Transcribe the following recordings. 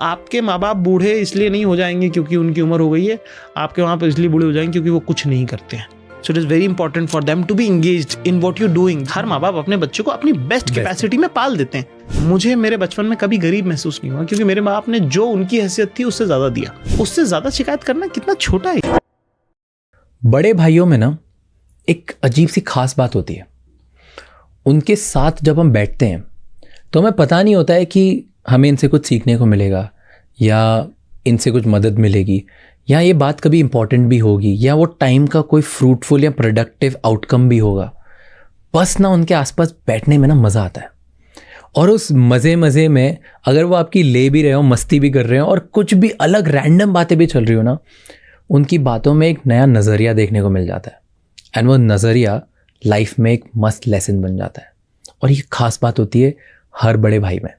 आपके माँ बाप बूढ़े इसलिए नहीं हो जाएंगे क्योंकि उनकी उम्र हो गई है, आपके वहाँ पर इसलिए बूढ़े हो जाएंगे क्योंकि वो कुछ नहीं करते हैं। So it is very important for them to be engaged in what you doing. हर माँ बाप अपने बच्चों को अपनी बेस्ट कैपेसिटी में पाल देते हैं। मुझे मेरे बचपन में कभी गरीब महसूस नहीं हुआ क्योंकि मेरे माँ बाप ने जो उनकी हैसियत थी उससे ज़्यादा दिया। उससे ज़्यादा शिकायत करना कितना छोटा है। बड़े भाइयों में ना एक अजीब सी खास बात होती है। उनके साथ जब हम बैठते हैं तो हमें पता नहीं होता है कि हमें इनसे कुछ सीखने को मिलेगा या इनसे कुछ मदद मिलेगी या ये बात कभी इम्पॉर्टेंट भी होगी या वो टाइम का कोई फ्रूटफुल या प्रोडक्टिव आउटकम भी होगा। बस ना उनके आसपास बैठने में ना मज़ा आता है। और उस मज़े में अगर वो आपकी ले भी रहे हो, मस्ती भी कर रहे हो और कुछ भी अलग रैंडम बातें भी चल रही हो ना, उनकी बातों में एक नया नज़रिया देखने को मिल जाता है। एंड वो नज़रिया लाइफ में एक मस्त लेसन बन जाता है। और ये खास बात होती है हर बड़े भाई में।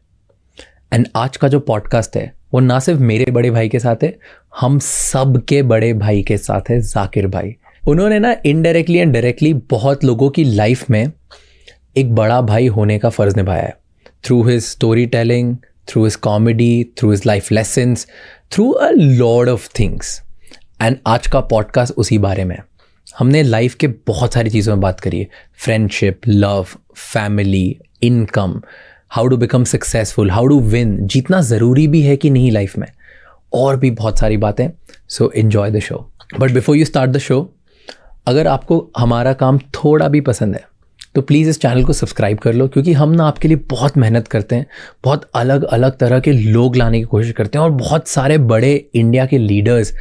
एंड आज का जो पॉडकास्ट है वो ना सिर्फ मेरे बड़े भाई के साथ है, हम सब के बड़े भाई के साथ है, जाकिर भाई। उन्होंने ना इनडायरेक्टली एंड डायरेक्टली बहुत लोगों की लाइफ में एक बड़ा भाई होने का फ़र्ज़ निभाया है। Through his story telling, through his comedy, through his life lessons, through a lot of things. And आज का पॉडकास्ट उसी बारे में है। हमने लाइफ के बहुत सारी चीज़ों में बात करी है। Friendship, love, family, income, how to become successful, how to win, जीतना ज़रूरी भी है कि नहीं लाइफ में, और भी बहुत सारी बातें। So enjoy the show. But before you start the show, अगर आपको हमारा काम थोड़ा भी पसंद है तो प्लीज़ इस चैनल को सब्सक्राइब कर लो, क्योंकि हम ना आपके लिए बहुत मेहनत करते हैं, बहुत अलग अलग तरह के लोग लाने की कोशिश करते हैं और बहुत सारे बड़े इंडिया के लीडर्स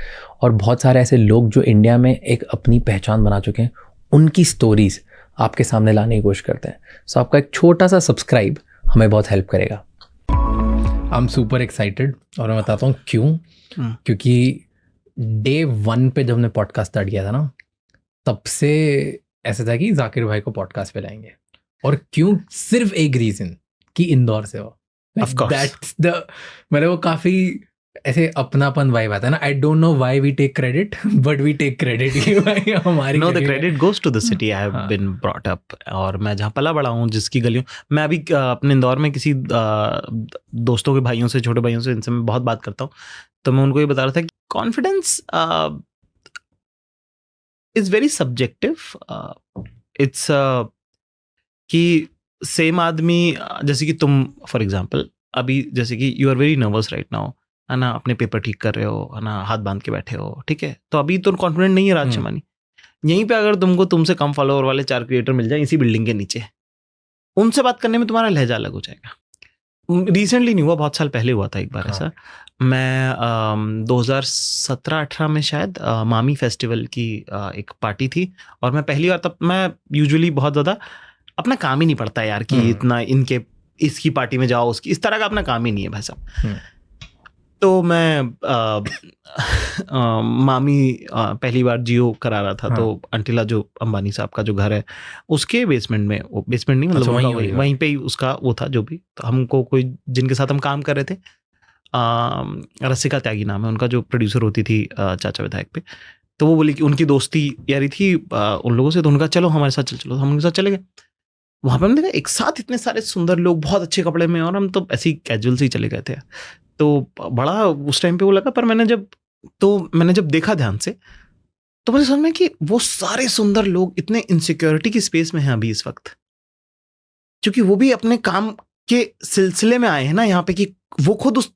और बहुत सारे ऐसे लोग जो इंडिया में एक अपनी पहचान बना चुके हैं, उनकी स्टोरीज़ आपके सामने लाने की कोशिश करते हैं। सो आपका एक छोटा सा सब्सक्राइब हमें बहुत हेल्प करेगा। आई एम सुपर एक्साइटेड और मैं बताता हूँ क्यों। क्योंकि डे 1 पे जब हमने पॉडकास्ट स्टार्ट किया था ना, तब से ऐसा था कि जाकिर भाई को पॉडकास्ट पे लाएंगे। और क्यों? सिर्फ एक रीज़न कि इंदौर से हो। दैट्स द, मतलब वो काफ़ी ऐसे अपनापन वाइब आता है ना। I don't know why we take credit, but we take credit हमारी। No, the credit goes to the city I have been brought up. और मैं जहाँ पला बड़ा हूँ, जिसकी गलियों, मैं अभी अपने इंदौर में किसी दोस्तों के भाइयों से, छोटे भाइयों से, इनसे मैं बहुत बात करता हूँ, तो मैं उनको ये बता रहा था कि confidence is very subjective. It's कि सेम आदमी, जैसे कि तुम फॉर एग्जाम्पल अभी, जैसे कि you are very nervous right now, है ना, अपने पेपर ठीक कर रहे हो, है ना, हाथ बांध के बैठे हो, ठीक है, तो अभी तो कॉन्फिडेंट नहीं है राज शमानी। यहीं पे अगर तुमसे कम फॉलोअर वाले 4 क्रिएटर मिल जाए इसी बिल्डिंग के नीचे, उनसे बात करने में तुम्हारा लहजा अलग हो जाएगा। रिसेंटली नहीं हुआ, बहुत साल पहले हुआ था एक बार ऐसा। मैं 2017-18 में शायद मामी फेस्टिवल की एक पार्टी थी, और मैं पहली बार, तब मैं यूजुअली बहुत ज़्यादा, अपना काम ही नहीं पड़ता यार कि इतना इनके इसकी पार्टी में जाओ, उसकी, इस तरह का अपना काम ही नहीं है भाई साहब। तो मैं मामी पहली बार जियो करा रहा था। तो अंटिला जो अंबानी साहब का जो घर है, उसके बेसमेंट में, वो बेसमेंट नहीं मतलब वहीं पे ही उसका वो था जो भी। तो हमको कोई, जिनके साथ हम काम कर रहे थे, रसिका त्यागी नाम है उनका, जो प्रोड्यूसर होती थी चाचा विधायक पे, तो वो बोली कि उनकी दोस्ती यारी थी उन लोगों से, तो उनका चलो हमारे साथ चलो, हम उनके साथ चले गए। वहाँ पे हमने देखा एक साथ इतने सारे सुंदर लोग बहुत अच्छे कपड़े में, और हम तो ऐसे ही कैजुअल से ही चले गए थे। तो बड़ा उस टाइम पे वो लगा, पर मैंने जब देखा ध्यान से, तो मुझे समझ में कि वो सारे सुंदर लोग इतने इनसिक्योरिटी की स्पेस में हैं अभी इस वक्त, क्योंकि वो भी अपने काम के सिलसिले में आए हैं ना यहाँ पे, कि वो खुद उस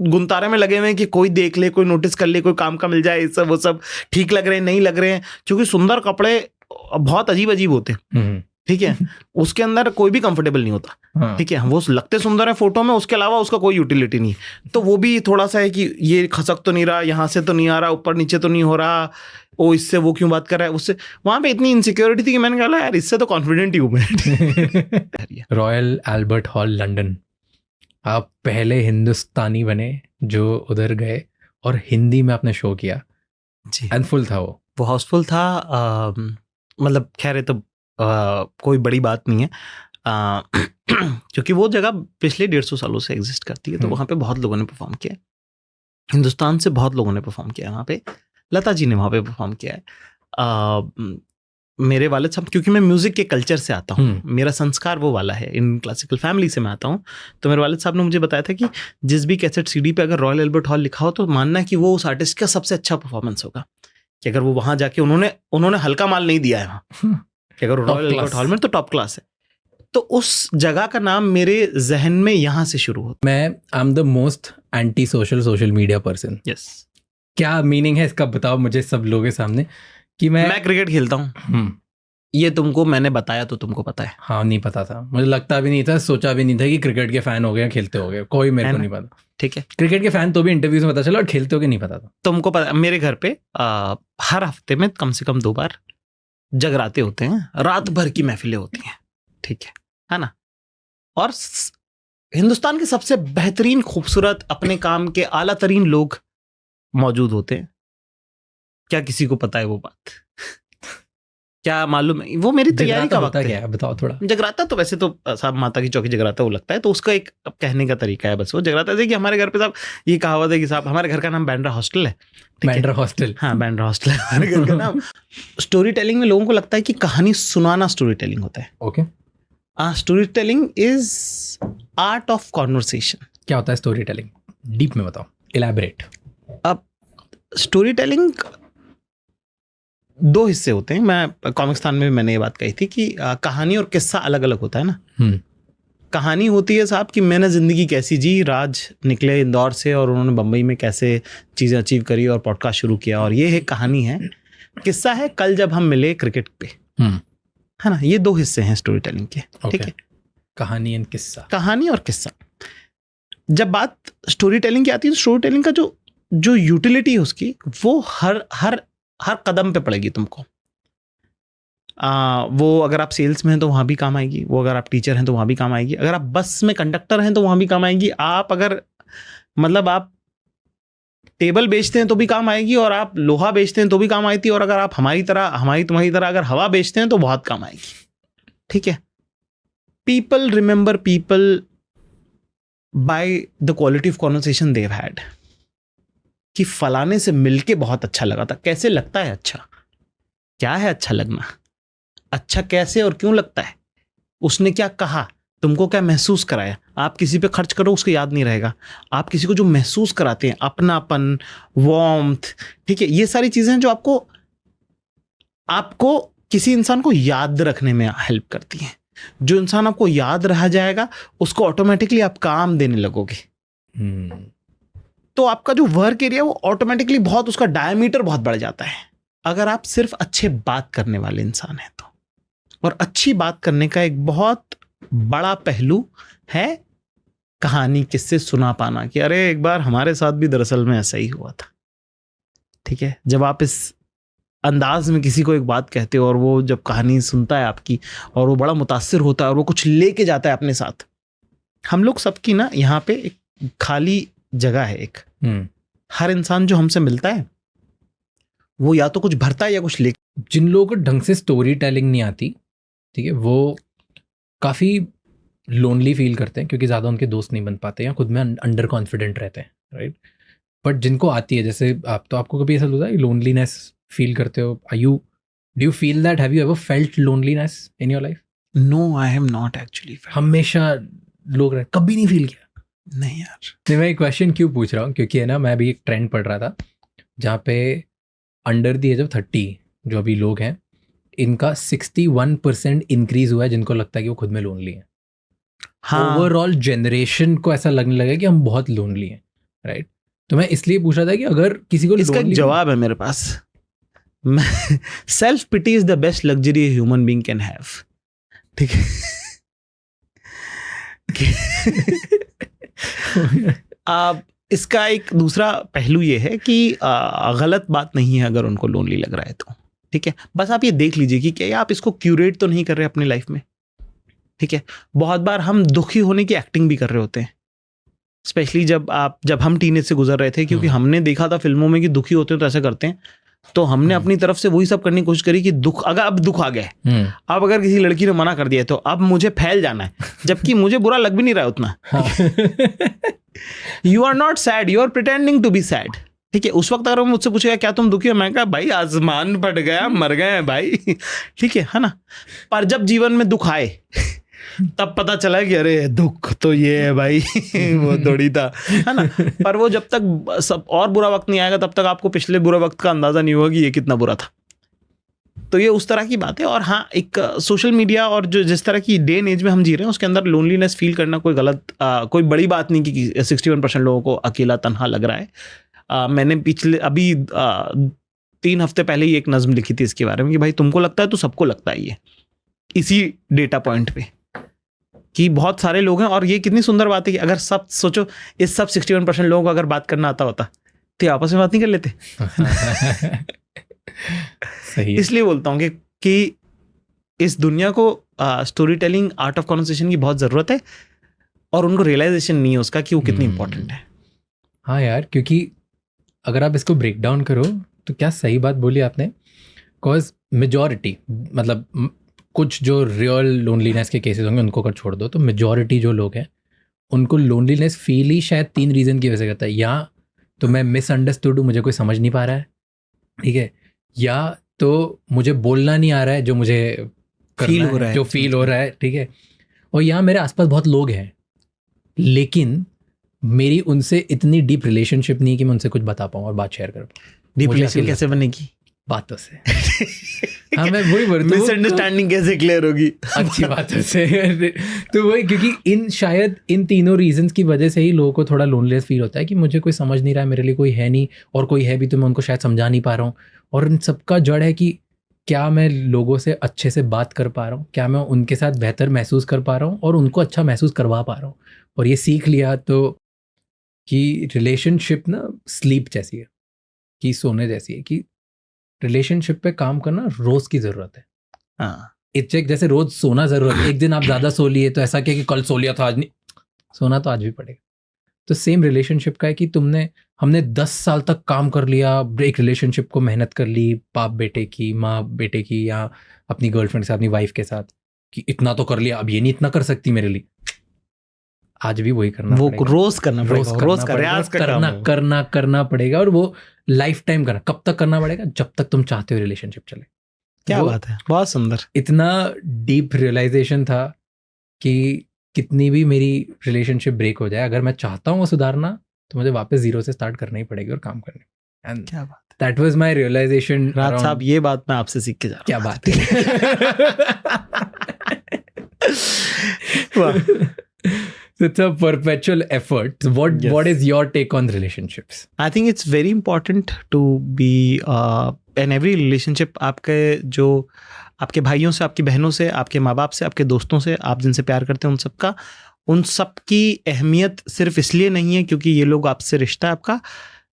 गुंतारे में लगे हुए हैं कि कोई देख ले, कोई नोटिस कर ले, कोई काम का मिल जाए, सब वो सब ठीक लग रहे हैं, नहीं लग रहे हैं, क्योंकि सुंदर कपड़े बहुत अजीब अजीब होते हैं, ठीक है, उसके अंदर कोई भी कंफर्टेबल नहीं होता, ठीक है, वो लगते सुंदर है फोटो में, उसके अलावा उसका कोई यूटिलिटी नहीं। तो वो भी थोड़ा सा है कि ये खसक तो नहीं रहा, यहाँ से तो नहीं आ रहा, ऊपर नीचे तो नहीं हो रहा, ओ इससे वो क्यों बात कर रहा है उससे। वहां पे इतनी इनसिक्योरिटी थी कि मैंने कहा यार इससे तो कॉन्फिडेंट ही हूँ मैं। रॉयल एल्बर्ट हॉल लंदन, आप पहले हिंदुस्तानी बने जो उधर गए और हिंदी में आपने शो किया जी। एंड फुल था वो हाउसफुल था। मतलब खैर है तो कोई बड़ी बात नहीं है, क्योंकि वो जगह पिछले 150 सालों से एग्जिस्ट करती है, तो वहाँ पे बहुत लोगों ने परफॉर्म किया है, हिंदुस्तान से बहुत लोगों ने परफॉर्म किया है वहाँ पे, लता जी ने वहाँ पे परफॉर्म किया है। मेरे वालिद साहब, क्योंकि मैं म्यूजिक के कल्चर से आता हूँ, मेरा संस्कार वो वाला है, इन क्लासिकल फैमिली से मैं आता हूँ, तो मेरे वालिद साहब ने मुझे बताया था कि जिस भी कैसेट सीडी पे अगर रॉयल एल्बर्ट हॉल लिखा हो तो मानना कि वो उस आर्टिस्ट का सबसे अच्छा परफॉर्मेंस होगा, कि अगर वो वहां जाके उन्होंने हल्का माल नहीं दिया है वहाँ, कि अगर रॉयल एल्बर्ट हॉल में तो टॉप क्लास है। तो उस जगह का नाम मेरे जहन में यहाँ से शुरू होता। मैं I am the most anti social media person. Yes. क्या मीनिंग है इसका बताओ मुझे सब लोगों के सामने कि मैं क्रिकेट खेलता हूँ, ये तुमको मैंने बताया तो तुमको पता है? हाँ, नहीं पता था, मुझे लगता भी नहीं था, सोचा भी नहीं था कि क्रिकेट के फैन हो गए, खेलते हो गए, कोई मेरे को नहीं पता। ठीक है, क्रिकेट के फैन तो भी इंटरव्यूज में पता चला, और खेलते हो गए नहीं पता था। तुमको पता, मेरे घर पे हर हफ्ते में कम से कम 2 बार जगराते होते हैं, रात भर की महफिलें होती हैं, ठीक है ना? और हिंदुस्तान के सबसे बेहतरीन, खूबसूरत, अपने काम के आला तरीन लोग मौजूद होते हैं। क्या किसी को पता है वो बात? क्या मालूम है? वो मेरी तैयारी का वक्त क्या है, बताओ थोड़ा। जगराता तो वैसे तो साहब माता की चौकी जगराता वो लगता है, तो उसका एक कहने का तरीका है बस। वो जगराता है कि हमारे घर पे साहब ये कहावत है कि साहब हमारे घर का नाम बैंड्रा हॉस्टल है। बैंड्रा हॉस्टल? हाँ, बैंड्रा हॉस्टल है हमारे घर का नाम। स्टोरी टेलिंग में लोगों को लगता है कि कहानी सुनाना स्टोरी टेलिंग होता है। Okay. Story telling is art of conversation. क्या होता है स्टोरी टेलिंग? डीप में बताओ, इलैबोरेट। अब स्टोरी टेलिंग 2 हिस्से होते हैं। मैं कॉमिक्सतान में भी मैंने ये बात कही थी कि कहानी और किस्सा अलग अलग होता है ना। कहानी होती है साहब कि मैंने ज़िंदगी कैसी जी, राज निकले इंदौर से और उन्होंने बम्बई में कैसे चीज़ें अचीव करी और पॉडकास्ट शुरू किया, और ये है कहानी है। किस्सा है कल जब हम मिले क्रिकेट पे, है ना। ये 2 हिस्से हैं स्टोरी टेलिंग के, ठीक है। कहानी एंड किस्सा, कहानी और किस्सा। जब बात स्टोरी टेलिंग की आती है तो स्टोरी टेलिंग का जो यूटिलिटी है उसकी, वो हर कदम पे पड़ेगी तुमको। वो अगर आप सेल्स में हैं तो वहाँ भी काम आएगी, वो अगर आप टीचर हैं तो वहाँ भी काम आएगी, अगर आप बस में कंडक्टर हैं तो वहाँ भी काम आएगी, आप अगर मतलब आप टेबल बेचते हैं तो भी काम आएगी, और आप लोहा बेचते हैं तो भी काम आती है, और अगर आप हमारी तुम्हारी तरह अगर हवा बेचते हैं तो बहुत काम आएगी, ठीक है। People remember people by the quality of conversation they had, कि फलाने से मिलके बहुत अच्छा लगा था। कैसे लगता है अच्छा? क्या है अच्छा लगना? अच्छा कैसे और क्यों लगता है? उसने क्या कहा, तुमको क्या महसूस कराया? आप किसी पे खर्च करो उसको याद नहीं रहेगा, आप किसी को जो महसूस कराते हैं, अपनापन, वार्मथ, ठीक है, ये सारी चीजें जो आपको किसी इंसान को याद रखने में हेल्प करती हैं। जो इंसान आपको याद रह जाएगा उसको ऑटोमेटिकली आप काम देने लगोगे। तो आपका जो वर्क एरिया वो ऑटोमेटिकली बहुत, उसका डायमीटर बहुत बढ़ जाता है अगर आप सिर्फ अच्छे बात करने वाले इंसान हैं तो। और अच्छी बात करने का एक बहुत बड़ा पहलू है कहानी, किससे सुना पाना, कि अरे एक बार हमारे साथ भी दरअसल में ऐसा ही हुआ था, ठीक है। जब आप इस अंदाज में किसी को एक बात कहते हो और वो जब कहानी सुनता है आपकी और वो बड़ा मुतासिर होता है और वो कुछ लेके जाता है अपने साथ। हम लोग सबकी ना यहाँ पे एक खाली जगह है एक, हर इंसान जो हमसे मिलता है वो या तो कुछ भरता है या कुछ ले। जिन लोगों को ढंग से स्टोरी टेलिंग नहीं आती, ठीक है, वो काफ़ी लोनली फील करते हैं क्योंकि ज़्यादा उनके दोस्त नहीं बन पाते या खुद में अंडर कॉन्फिडेंट रहते हैं, राइट। बट जिनको आती है, जैसे आप, तो आपको कभी ऐसा होता है लोनलीनेस फील करते हो? Do you feel that? Have you ever felt loneliness in your life? No, I have not actually. हमेशा लोग रहे, कभी नहीं फील किया? नहीं यार। नहीं, मैं एक क्वेश्चन क्यों पूछ रहा हूँ, क्योंकि है ना, मैं अभी एक ट्रेंड पढ़ रहा था जहाँ पे अंडर दी एज ऑफ 30 जो अभी लोग हैं, इनका 61% इंक्रीज हुआ है जिनको लगता है कि वो खुद में लोनली है। हाँ, ओवरऑल जनरेशन को ऐसा लगने लगा कि हम बहुत लोनली हैं, राइट। तो मैं इसलिए पूछ रहा था कि अगर किसी को, इसका एक जवाब है मेरे पास। Self pity is the best luxury human being can have, ठीक है। इसका एक दूसरा पहलू ये है कि गलत बात नहीं है अगर उनको लोनली लग रहा है तो, ठीक है। बस आप ये देख लीजिए कि क्या आप इसको क्यूरेट तो नहीं कर रहे अपनी लाइफ में, ठीक है। बहुत बार हम दुखी होने की एक्टिंग भी कर रहे होते हैं, स्पेशली जब हम टीनेज से गुजर रहे थे, क्योंकि हमने देखा था फिल्मों में कि दुखी होते हैं तो ऐसा करते हैं, तो हमने अपनी तरफ से वही सब करने की कोशिश करी कि दुख, अगर अब दुख आ गया, अब अगर किसी लड़की ने मना कर दिया तो अब मुझे फैल जाना है, जबकि मुझे बुरा लग भी नहीं रहा उतना। You are not sad, you are pretending to be sad, ठीक है, उस वक्त अगर मुझसे पूछेगा क्या तुम दुखी हो, मैं कहा भाई आसमान फट गया, मर गए हैं भाई। ठीक है ना। पर जब जीवन में दुख आए तब पता चला कि अरे दुख तो ये है भाई वो थोड़ी था, है ना। पर वो जब तक सब और बुरा वक्त नहीं आएगा तब तक आपको पिछले बुरे वक्त का अंदाजा नहीं होगा कि ये कितना बुरा था। तो ये उस तरह की बात है। और हाँ, एक सोशल मीडिया और जो जिस तरह की डे एंड एज में हम जी रहे हैं उसके अंदर लोनलीनेस फील करना कोई गलत कोई बड़ी बात नहीं कि 61% लोगों को अकेला तन्हा लग रहा है। मैंने पिछले अभी 3 हफ्ते पहले ही एक नज्म लिखी थी इसके बारे में कि भाई तुमको लगता है तो सबको लगता है ये, इसी डेटा पॉइंट पे कि बहुत सारे लोग हैं। और ये कितनी सुंदर बात है कि अगर सब सोचो, इस सब 61% लोगों को अगर बात करना आता होता तो आपस में बात नहीं कर लेते। सही है। इसलिए बोलता हूँ कि इस दुनिया को story telling, art of conversation की बहुत ज़रूरत है और उनको रियलाइजेशन नहीं है उसका कि वो कितनी इंपॉर्टेंट है। हाँ यार, क्योंकि अगर आप इसको ब्रेक डाउन करो तो क्या सही बात बोली आपने। बिकॉज मेजॉरिटी, मतलब कुछ जो रियल लोनलीनेस के केसेस होंगे उनको अगर छोड़ दो तो मेजॉरिटी जो लोग हैं उनको लोनलीनेस फील ही शायद 3 रीज़न की वजह से करता है। या तो मैं मिसअंडरस्टूड हूँ, मुझे कोई समझ नहीं पा रहा है, ठीक है, या तो मुझे बोलना नहीं आ रहा है जो मुझे फील हो रहा है, जो फील हो रहा है, ठीक है, और यहाँ मेरे आसपास बहुत लोग हैं लेकिन मेरी उनसे इतनी डीप रिलेशनशिप नहीं कि मैं उनसे कुछ बता पाऊँ और बात शेयर कर पाऊँ। डीप रिलेशन कैसे बनेगी? बातों से। हाँ, मैं वही बोल रहा हूँ, मिसअंडरस्टैंडिंग कैसे क्लियर होगी? अच्छी बातों से। तो वही, क्योंकि शायद इन तीनों रीजंस की वजह से ही लोगों को थोड़ा लोनलेस फील होता है कि मुझे कोई समझ नहीं रहा है, मेरे लिए कोई है नहीं, और कोई है भी तो मैं उनको शायद समझा नहीं पा रहा हूँ। और इन सबका जड़ है कि क्या मैं लोगों से अच्छे से बात कर पा रहा हूँ, क्या मैं उनके साथ बेहतर महसूस कर पा रहा हूँ और उनको अच्छा महसूस करवा पा रहा हूँ। और ये सीख लिया तो कि रिलेशनशिप ना स्लीप जैसी है, कि सोने जैसी है, कि रिलेशनशिप पे काम करना रोज की जरूरत है। हाँ, इट्स जैसे रोज सोना जरूरत है। एक दिन आप ज्यादा सो लिए तो ऐसा क्या कि कल सो लिया था आज नहीं, सोना तो आज भी पड़ेगा। तो सेम रिलेशनशिप का है कि हमने 10 साल तक काम कर लिया, एक रिलेशनशिप को मेहनत कर ली, बाप बेटे की, माँ बेटे की, या अपनी गर्लफ्रेंड के साथ, अपनी वाइफ के साथ, कि इतना तो कर लिया, अब ये नहीं इतना कर सकती मेरे लिए। आज भी वही करना वो पड़ेगा, रोज करना पड़ेगा, रोज करना पड़ेगा। और वो लाइफ टाइम करना। कब तक करना पड़ेगा? जब तक तुम चाहते हो रिलेशनशिप चले। क्या बात है, बहुत सुंदर। इतना डीप रियलाइजेशन था कि कितनी भी मेरी रिलेशनशिप ब्रेक हो जाए, अगर मैं चाहता हूँ वो सुधारना तो मुझे वापस 0 से स्टार्ट करना ही पड़ेगी और काम करने। एंड क्या बात, दैट वाज माय रियलाइजेशन। राज साहब, ये बात मैं आपसे सीख के जा रहा हूँ। क्या बात है। It's a perpetual effort. What is your take on relationships? I think it's very important to be in every relationship. आपके भाइयों से, आपकी बहनों से, आपके माँ बाप से, आपके दोस्तों से, आप जिनसे प्यार करते हैं उन सब की अहमियत सिर्फ इसलिए नहीं है क्योंकि ये लोग आपसे रिश्ता है आपका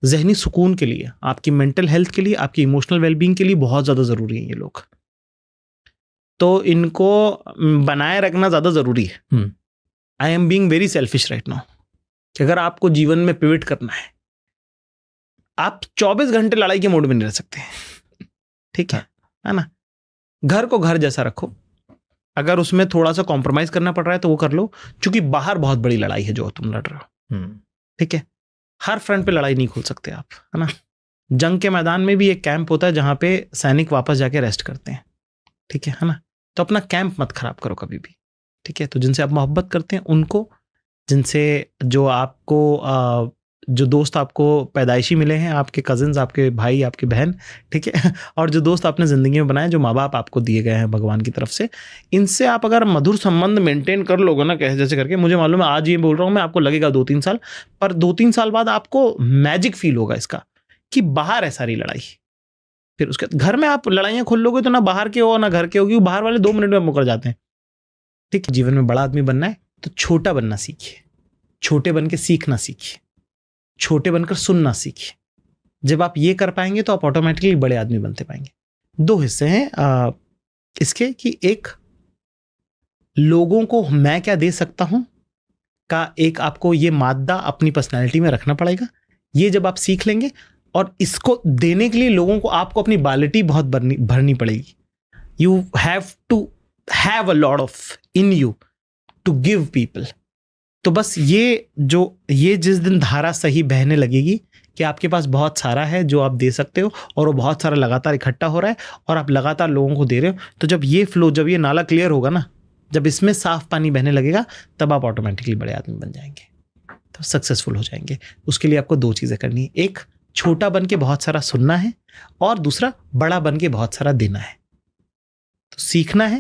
जहनी सुकून के लिए, आपकी मेंटल हेल्थ के लिए, आपकी इमोशनल वेलबींग के लिए बहुत ज़्यादा ज़रूरी है ये लोग। तो इनको बनाए रखना ज़्यादा ज़रूरी है। I am being very selfish right now कि अगर आपको जीवन में पिवट करना है, आप 24 घंटे लड़ाई के मोड में नहीं रह सकते, ठीक है ना। घर को घर जैसा रखो, अगर उसमें थोड़ा सा कॉम्प्रोमाइज करना पड़ रहा है तो वो कर लो, क्योंकि बाहर बहुत बड़ी लड़ाई है जो तुम लड़ रहे हो, ठीक है। हर फ्रंट पे लड़ाई नहीं खोल सकते आप, है ना। जंग के मैदान में भी एक कैंप होता है जहां पे सैनिक वापस जाके रेस्ट करते हैं, ठीक है ना। तो अपना कैंप मत खराब करो कभी भी, ठीक है। तो जिनसे आप मोहब्बत करते हैं उनको, जिनसे जो दोस्त आपको पैदाइशी मिले हैं, आपके कजिन्स, आपके भाई, आपकी बहन, ठीक है, और जो दोस्त आपने ज़िंदगी में बनाए, जो माँ बाप आपको दिए गए हैं भगवान की तरफ से, इनसे आप अगर मधुर संबंध मेंटेन कर लोगे ना, कैसे जैसे करके, मुझे मालूम है आज ये बोल रहा हूँ मैं, आपको लगेगा 2-3 साल, पर 2-3 साल बाद आपको मैजिक फील होगा इसका कि बाहर है सारी लड़ाई। फिर उसके घर में आप लड़ाइयाँ खोल लोगे तो ना बाहर के हो ना घर के होगी, बाहर वाले 2 मिनट में मुकर जाते हैं, ठीक है। जीवन में बड़ा आदमी बनना है तो छोटा बनना सीखिए, छोटे बन के सीखना सीखिए, छोटे बनकर सुनना सीखिए। जब आप ये कर पाएंगे तो आप ऑटोमेटिकली बड़े आदमी बनते पाएंगे। 2 हिस्से हैं इसके कि एक, लोगों को मैं क्या दे सकता हूं का एक आपको ये मादा अपनी पर्सनैलिटी में रखना पड़ेगा। ये जब आप सीख लेंगे, और इसको देने के लिए लोगों को आपको अपनी बालिटी बहुत भरनी पड़ेगी। You have to have a lot of in you to give people, तो बस ये जिस दिन धारा सही बहने लगेगी कि आपके पास बहुत सारा है जो आप दे सकते हो, और वो बहुत सारा लगातार इकट्ठा हो रहा है और आप लगातार लोगों को दे रहे हो, तो जब ये नाला क्लियर होगा ना, जब इसमें साफ पानी बहने लगेगा, तब आप ऑटोमेटिकली बड़े आदमी बन जाएंगे, तो सक्सेसफुल हो जाएंगे। उसके लिए आपको 2 चीज़ें करनी है, एक छोटा बन के बहुत सारा सुनना है, और दूसरा बड़ा बन के बहुत सारा देना है। तो सीखना है